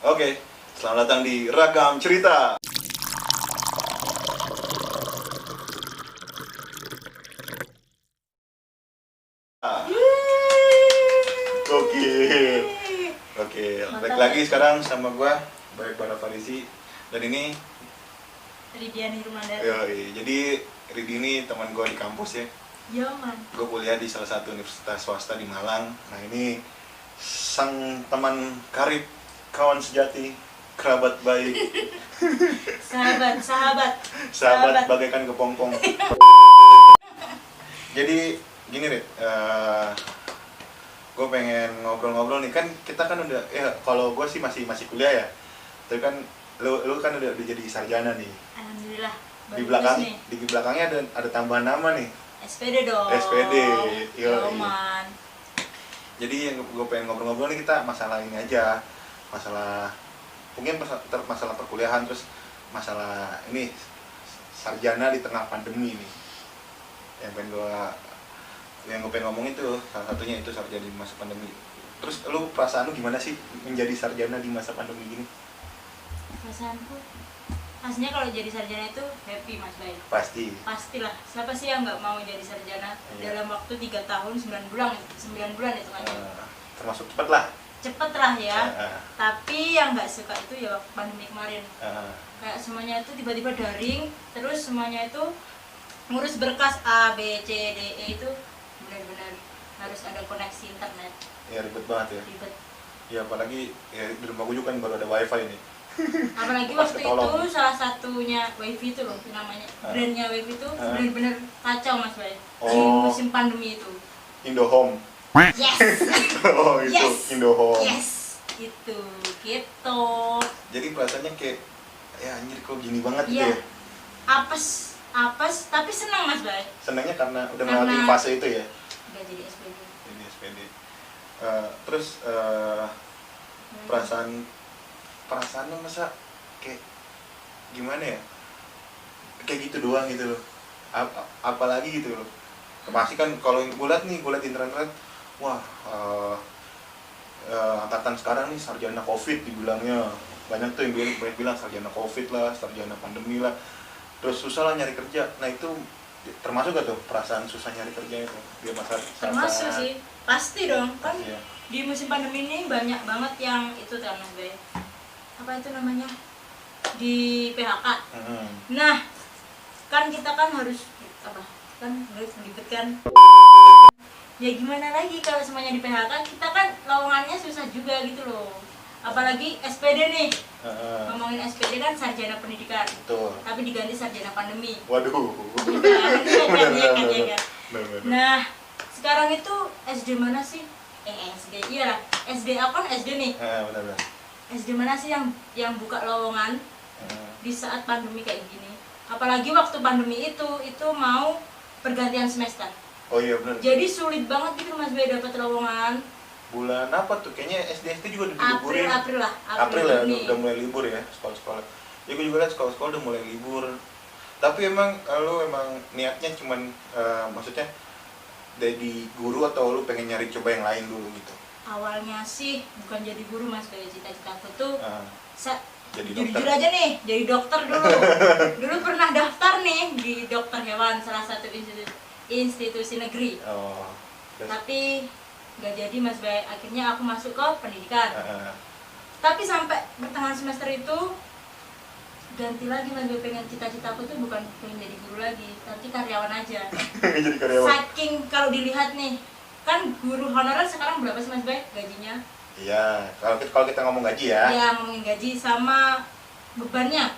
Oke, selamat datang di Ragam Cerita. Gokil. Oke, balik lagi sekarang sama gua, Baik Bara Farisi. Dan ini Ridiani Rumandari. Jadi Ridi ini teman gua di kampus ya. Ya man. Gue kuliah di salah satu universitas swasta di Malang. Nah ini sang teman karib, kawan sejati, kerabat baik, sahabat bagaikan kepompong. Jadi gini Rit, gue pengen ngobrol-ngobrol nih, kan kita kan udah kalau gue sih masih kuliah ya, tapi kan lu kan udah jadi sarjana nih. Alhamdulillah. Di belakangnya ada tambahan nama nih. SPD dong. SPD, Yoman. Jadi yang gue pengen ngobrol-ngobrol nih, kita masalah ini aja, masalah perkuliahan, terus masalah ini sarjana di tengah pandemi ini. Yang gue pengen ngomong itu salah satunya itu sarjana di masa pandemi. Terus lu perasaan lu gimana sih menjadi sarjana di masa pandemi gini? Perasaanku pastinya kalau jadi sarjana itu happy Mas Bay. Pastilah. Siapa sih yang nggak mau jadi sarjana dalam waktu 3 tahun 9 bulan itu kan. Termasuk cepet lah ya. Tapi yang nggak suka itu ya waktu pandemi kemarin. Kayak semuanya itu tiba-tiba daring, terus semuanya itu ngurus berkas A, B, C, D, E itu benar-benar harus ada koneksi internet. Ya ribet banget ya. Ribet. Ya apalagi ya di rumah gue juga kan baru ada wifi nih. Apalagi waktu itu salah satunya wifi itu loh, namanya brandnya wifi itu benar-benar kacau Mas Bay. Di musim pandemi itu. Indohome. Yes. Oh itu yes. Indohome. Yes. Itu gitu. Jadi perasaannya kayak ya anjir kok gini banget gitu ya. Ya. Apes tapi senang Mas Bay. Senangnya karena udah ngelewatin fase itu ya. Udah jadi SPD. Jadi SPD. Terus perasaannya masa kayak gimana ya, kayak gitu doang gitu loh, apalagi gitu loh. Pasti kan kalau gue liat internet, wah angkatan sekarang nih sarjana covid dibilangnya, banyak tuh yang bilang sarjana covid lah, sarjana pandemi lah, terus susah lah nyari kerja. Nah itu termasuk gak tuh perasaan susah nyari kerja itu dia termasuk sih, pasti dong kan. Pasti, ya. Di musim pandemi ini banyak banget yang itu kan Mas Bay, apa itu namanya, di PHK. Nah kan kita kan harus melibatkan ya gimana lagi kalau semuanya di PHK, kita kan lowongannya susah juga gitu loh. Apalagi SPD nih, ngomongin SPD kan sarjana pendidikan. Betul. Tapi diganti sarjana pandemi. Waduh. Kan. Nah sekarang itu SD mana sih? SD apa kan SD nih? Benar. SD mana sih yang buka lowongan di saat pandemi kayak gini? Apalagi waktu pandemi itu mau pergantian semester. Oh iya benar. Jadi sulit banget gitu Mas Bay dapat lowongan. Bulan apa tuh? Kayaknya SD juga udah diliburin. April ya, udah mulai libur ya sekolah-sekolah. Ya gue juga lihat sekolah-sekolah udah mulai libur. Tapi emang lu niatnya cuman maksudnya jadi guru atau lu pengen nyari coba yang lain dulu gitu? Awalnya sih bukan jadi guru Mas Bay, cita-citaku tuh jadi jujur aja nih, jadi dokter dulu. Dulu pernah daftar nih di dokter hewan salah satu institusi negeri. Tapi nggak jadi Mas Bay, akhirnya aku masuk ke pendidikan. Tapi sampai pertengahan semester itu ganti lagi Mas Bay, pengen cita-citaku tuh bukan pengen jadi guru lagi, tapi karyawan aja. Jadi karyawan. Saking kalau dilihat nih, kan guru honorer sekarang berapa sih Mas Bay gajinya? Iya, kalau kita ngomong gaji ya. Iya, ngomongin gaji sama bebannya.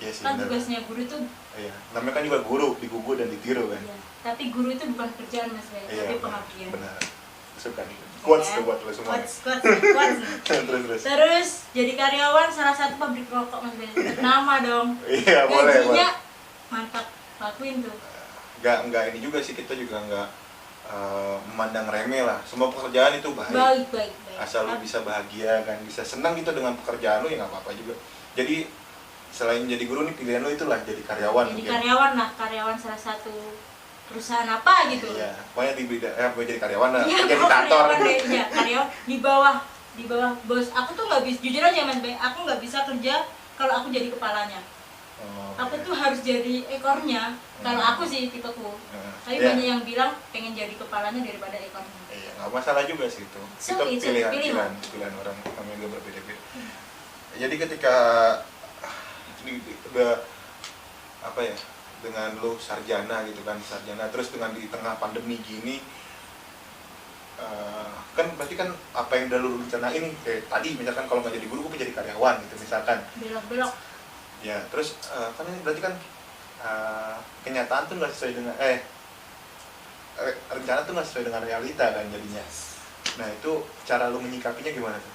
Iya sih. Kan tugasnya guru itu. Iya, namanya kan juga guru, digugu dan ditiru kan. Iya. Tapi guru itu bukan kerjaan Mas Bay, tapi pengabdian. Benar. Suka nih. Quotes tuh buat lo semua. Quotes. Terus jadi karyawan salah satu pabrik rokok Mas Bay. Nama dong. Iya, boleh. Gajinya mantap, lakuin tuh. Enggak ini juga sih, kita juga enggak memandang remeh lah. Semua pekerjaan itu baik. Asal lu bisa bahagia kan, bisa senang gitu dengan pekerjaan lu ya nggak apa-apa juga. Jadi selain jadi guru nih pilihan lu itulah jadi karyawan. Jadi karyawan lah, karyawan salah satu perusahaan apa gitu. Iya, pokoknya jadi karyawan lah, ya, jadi kantor. Karyawan di di bawah bos aku tuh nggak bisa, jujur aja Mas Bay, aku nggak bisa kerja kalau aku jadi kepalanya. Aku tuh harus jadi ekornya. Kalau aku sih tipeku. Tapi banyak yang bilang pengen jadi kepalanya daripada ekornya. Iya, nggak masalah juga sih itu. Itu pilihan orang, namanya juga berbeda-beda. Jadi ketika udah apa ya, dengan lu sarjana gitu kan, terus dengan di tengah pandemi gini, kan berarti kan apa yang udah lu rencanain kayak tadi misalkan kalau nggak jadi guru gue jadi karyawan gitu misalkan. Belok-belok. Ya terus kan ini berarti kan kenyataan tuh nggak sesuai dengan rencana tuh nggak sesuai dengan realita kan jadinya. Nah itu cara lu menyikapinya gimana tuh?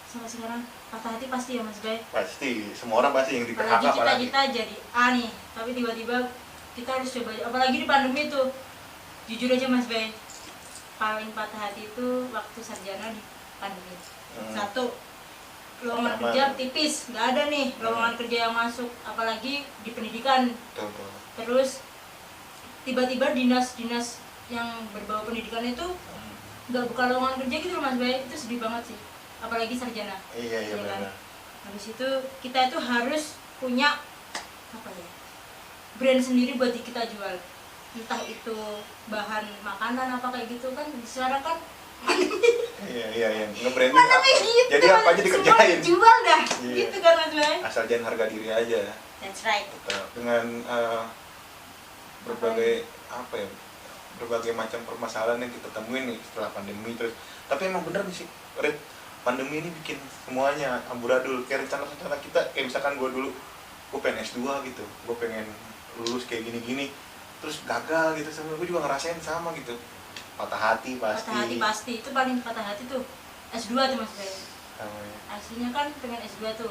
Sampai sekarang patah hati pasti ya Mas Bay. Pasti, semua orang pasti yang di PHK apalagi cita-cita jadi A nih, tapi tiba-tiba kita harus coba, apalagi di pandemi itu. Jujur aja Mas Bay, paling patah hati itu waktu sarjana di pandemi. Satu, lowongan kerja tipis, nggak ada nih lowongan kerja yang masuk, apalagi di pendidikan. Terus tiba-tiba dinas-dinas yang berbau pendidikan itu nggak buka lowongan kerja gitu loh Mas Bay, itu sedih banget sih, apalagi sarjana. Iya benar. Kan? Habis itu kita itu harus punya apa ya, brand sendiri buat kita jual, entah itu bahan makanan apa kayak gitu kan sekarang kan. Iya nge-branding gitu, jadi apa aja dikerjain, jual dah gitu kan Mas Bay, asal jangan harga diri aja. That's right. Betul. Dengan berbagai macam permasalahan yang kita temuin nih setelah pandemi. Terus tapi emang bener nih sih Red, pandemi ini bikin semuanya amburadul. Kayak rencana-rencana kita, kayak misalkan gue dulu gue pengen S2 gitu, gue pengen lulus kayak gini-gini, terus gagal gitu. Sama gue juga ngerasain sama gitu, patah hati pasti. Itu paling patah hati tuh S2 tuh Mas Bay. Aslinya kan pengen S2 tuh.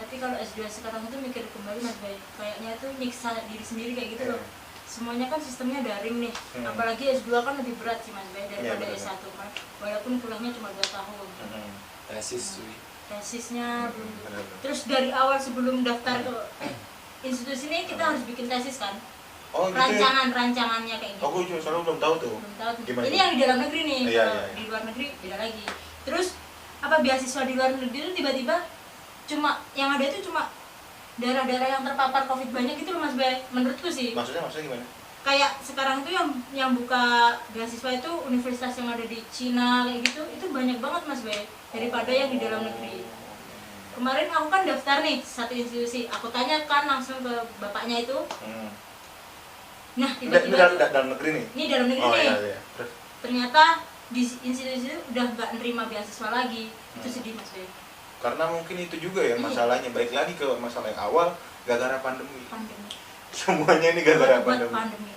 Tapi kalau S2 sekarang itu mikir kembali Mas Bay, kayaknya tuh nyiksa diri sendiri kayak gitu loh. Semuanya kan sistemnya daring nih. Apalagi S2 kan lebih berat sih Mas Bay daripada S1 kan. Walaupun kuliahnya cuma 2 tahun. Tesisnya belum. Terus dari awal sebelum daftar ke institusi ini kita harus bikin tesis kan. Oh, gitu rancangannya kayak gitu. Oh, gue selalu belum tahu tuh. Gimana ini yang di dalam negeri nih. Di luar negeri beda lagi. Terus beasiswa di luar negeri itu tiba-tiba cuma yang ada itu cuma daerah-daerah yang terpapar COVID banyak gitu loh Mas Bay, menurutku sih. Maksudnya gimana? Kayak sekarang tuh yang buka beasiswa itu universitas yang ada di Cina kayak gitu, itu banyak banget Mas Bay daripada yang di dalam negeri. Kemarin aku kan daftar nih satu institusi, aku tanya kan langsung ke bapaknya itu. Nah tiba-tiba dalam negeri nih? Ini dalam negeri nih. Iya. Ternyata di institusi itu udah nggak nerima beasiswa lagi. Itu sedih Mas Bay. Karena mungkin itu juga ya masalahnya. Balik lagi ke masalah yang awal, gara-gara pandemi. Semuanya ini gara-gara pandemi.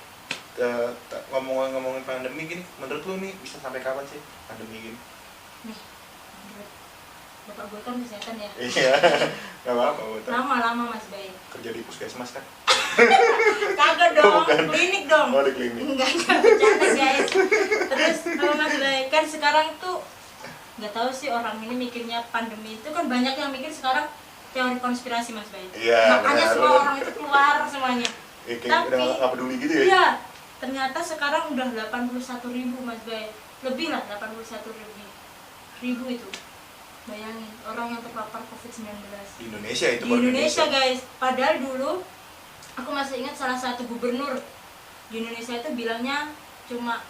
Ngomongin pandemi gini, menurut lu nih bisa sampai kapan sih pandemi gini? Nih, bapak gue kan kesehatan ya. Iya, nggak apa-apa. Lama-lama Mas Bay. Kerja di puskesmas kan? Kagak dong, klinik dong. Oh, di klinik. Enggak bercanda guys. Terus kalau Mas Bay, kan sekarang tuh nggak tahu sih orang ini mikirnya pandemi itu kan banyak yang mikir sekarang teori konspirasi Mas Bay. Iya, makanya semua orang itu keluar semuanya. Tapi udah nggak peduli gitu ya? Iya, ternyata sekarang udah 81.000 Mas Bay, lebih lah 81.000 itu. Bayangin orang yang terpapar COVID-19 di Indonesia itu. Di Indonesia guys, padahal dulu aku masih ingat salah satu gubernur di Indonesia itu bilangnya cuma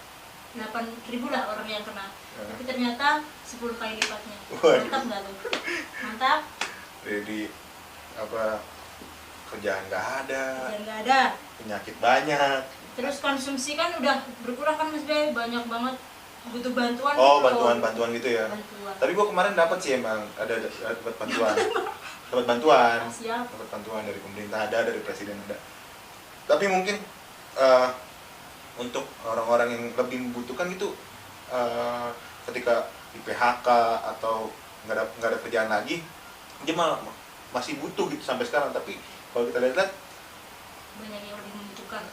8.000 lah orang yang kena. Tapi ternyata 10 kali lipatnya. Mantap nggak tuh? Mantap. Jadi kerjaan nggak ada. Penyakit banyak. Terus konsumsi kan udah berkurang kan Mas Bay, banyak banget butuh bantuan. Oh gitu, bantuan gitu ya. Bantuan. Tapi gua kemarin dapat sih emang ada dapat bantuan. Dapat bantuan. Siap. Dapat bantuan dari pemerintah ada, dari presiden ada. Tapi mungkin untuk orang-orang yang lebih membutuhkan gitu, ketika di PHK atau nggak ada kerjaan lagi, dia malah masih butuh gitu sampai sekarang. Tapi kalau kita lihat banyak yang lebih membutuhkan.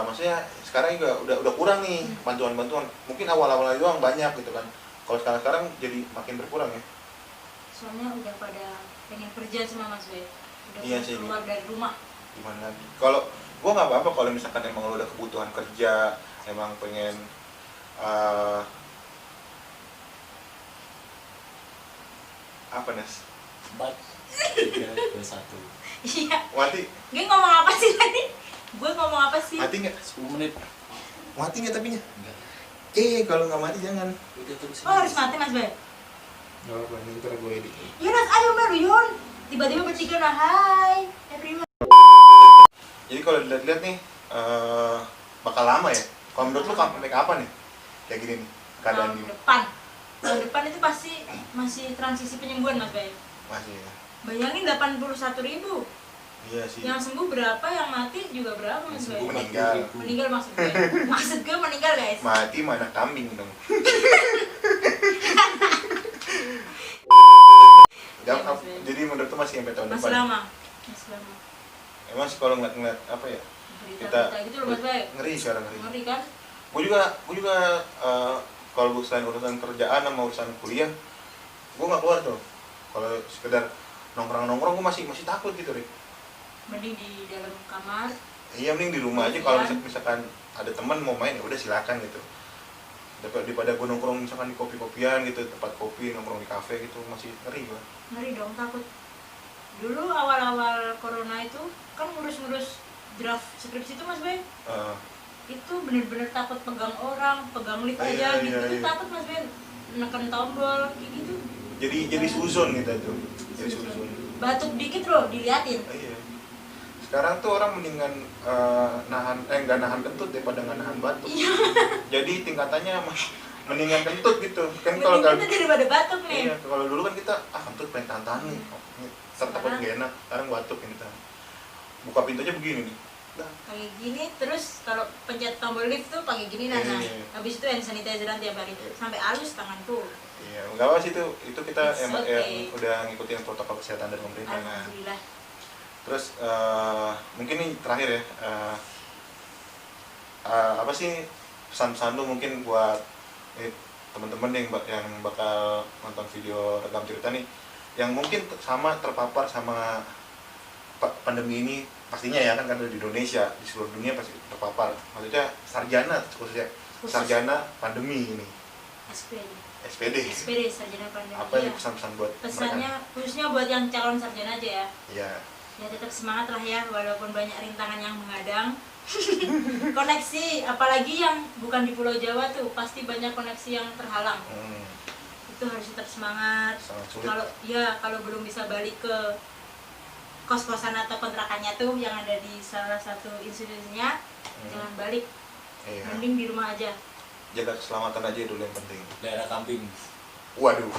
Maksudnya sekarang juga udah kurang nih bantuan-bantuan. Mungkin awal-awal doang banyak gitu kan. Kalau sekarang jadi makin berkurang ya. Soalnya udah pada pengen kerja semua Mas Bay. Udah iya sih, keluar dari rumah. Gimana lagi? Kalau gua nggak apa-apa kalau misalkan emang lo udah kebutuhan kerja, emang pengen Apa Nas? 4, 3, 2, 1. Iya. Mati? Gue ngomong apa sih tadi? Gue ngomong apa sih? Mati nggak? 10 menit. Mati nggak tapinya? Enggak. Kalau nggak mati jangan. Udah terus. Oh harus mati Mas Bay? Nggak apa-apa, ntar gue edit. Yonas, ayo Meru Yon. Tiba-tiba bertiga lah, hai everyone. Jadi kalau dilihat-lihat nih, bakal lama ya. Kalau menurut lu sampai kapan nih? Kayak gini nih, keadaan Tahun ini. depan. Tahun depan itu pasti masih transisi penyembuhan Mas Bay. Masih ya. Bayangin 81.000. Iya sih. Yang sembuh berapa, yang mati juga berapa Mas Bay? Sembuh meninggal. Meninggal maksud gue. Maksud gue meninggal guys. Mati mana kambing dong. Iya, Mas Ben. Jadi menurut tuh masih sampai tahun Masih depan. lama. Masih lama. Emang sih kalau ngeliat apa ya? Berita-berita gitu loh Mas Bay. Ngeri sekarang ngeri. Ngeri kan? Gue juga kalau gue selain urusan kerjaan sama urusan kuliah, gue nggak keluar tuh. Kalau sekedar nongkrong gue masih takut gitu Rik. Mending di dalam kamar. Iya mending di rumah aja. Kalau misalkan ada teman mau main ya udah silakan gitu. Daripada gue nongkrong misalkan di kopi-kopian gitu, tempat kopi, nongkrong di kafe gitu, masih ngeri gue. Ngeri dong, takut. Dulu awal-awal corona itu kan ngurus-ngurus draft skripsi itu Mas Bay. Itu bener-bener takut pegang orang, pegang lift aja gitu. Itu takut Mas Bay, neken tombol kayak gitu. Jadi suzon gitu itu. Jadi suzon. Batuk dikit loh diliatin. Iya. Sekarang tuh orang mendingan nggak nahan kentut daripada nggak nahan batuk. Iya. Jadi tingkatannya mendingan kentut gitu. Kan kalau kita daripada batuk nih. Iya, kalau dulu kan kita kentut pengen tahan nih. Takut gak enak. Sekarang batuk ini kita. Buka pintu aja begini nih. Kayak gini, terus kalau pencet tombol lift tuh pakai gini nah. Habis itu hand sanitizeran tiap hari sampai halus tanganku. Iya, enggak apa sih itu kita yang udah ngikutin protokol kesehatan dari pemerintah. Alhamdulillah. Terus mungkin nih terakhir ya, apa sih pesan-pesan lu mungkin buat teman-teman yang bakal nonton video rekam cerita nih, yang mungkin terpapar sama pandemi ini, pastinya ya kan karena di Indonesia, di seluruh dunia pasti terpapar. Maksudnya sarjana khususnya, sarjana pandemi ini. SPD sarjana pandemi. Apa yang pesan-pesan buat pesannya mereka? Khususnya buat yang calon sarjana aja ya. Iya. Ya tetap semangat lah ya, walaupun banyak rintangan yang menghadang. Koneksi, apalagi yang bukan di Pulau Jawa tuh pasti banyak koneksi yang terhalang. Itu harus tetap semangat. Kalau belum bisa balik ke kos-kosan atau kontrakannya tuh yang ada di salah satu institusinya, jangan balik. Mending di rumah aja. Jaga keselamatan aja dulu yang penting. Daerah kambing. Waduh.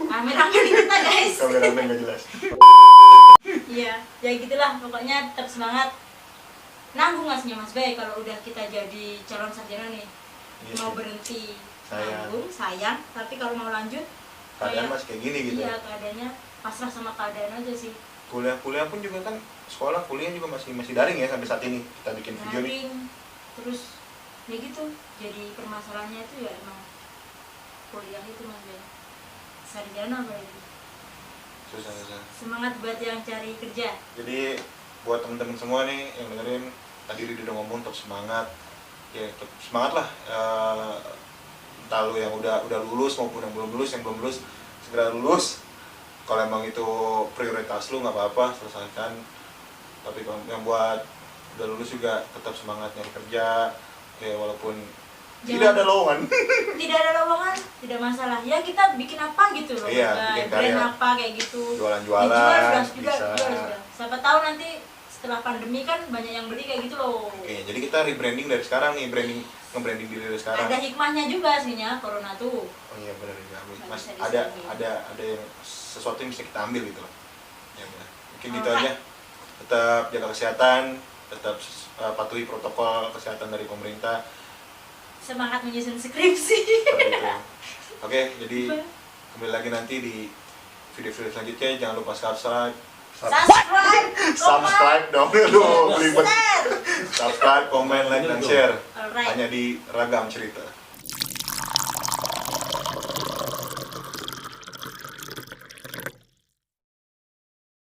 Rame-rame kita guys. Kameramen nggak jelas. Iya, ya gitulah pokoknya tetap semangat. Nanggung ngasihnya Mas Bay kalau udah kita jadi calon sarjana nih. Mau berhenti nanggung, sayang, tapi kalau mau lanjut keadaan masih kayak gini gitu. Iya, keadaannya pasrah sama keadaan aja sih. Kuliah pun juga kan, kuliah juga masih daring ya sampai saat ini. Kita bikin video nih. Terus ya gitu, jadi permasalahannya itu ya emang kuliah itu Mas Bay. Sarjana apalagi. Susah. Semangat buat yang cari kerja. Jadi buat temen-temen semua nih yang dengerin, tadi Ridho udah ngomong tetap semangat. Ya tetap semangat lah. Entah lu yang udah lulus maupun yang belum lulus, segera lulus. Kalau emang itu prioritas lu nggak apa-apa, selesaikan. Tapi kalau yang buat udah lulus juga tetap semangat nyari kerja. Ya walaupun tidak ada lowongan. Tidak ada lowongan, tidak masalah. Ya kita bikin apa gitu loh. Iya, bikin karya. Brand apa kayak gitu. Jualan-jualan. Jual juga. Siapa tahu nanti setelah pandemi kan banyak yang beli kayak gitu loh. Oke, jadi kita rebranding dari sekarang nih, nge-branding diri dari sekarang. Ada hikmahnya juga aslinya corona tuh. Oh iya benar juga. Mas ada yang sesuatu yang bisa kita ambil gitu loh. Ya benar. Mungkin gitu aja. Tetap jaga kesehatan, tetap patuhi protokol kesehatan dari pemerintah. Semangat menyusun skripsi. Oke, jadi kembali lagi nanti di video-video selanjutnya. Jangan lupa subscribe dong, belibet. Subscribe, komen, like, dan share. Hanya di Ragam Cerita.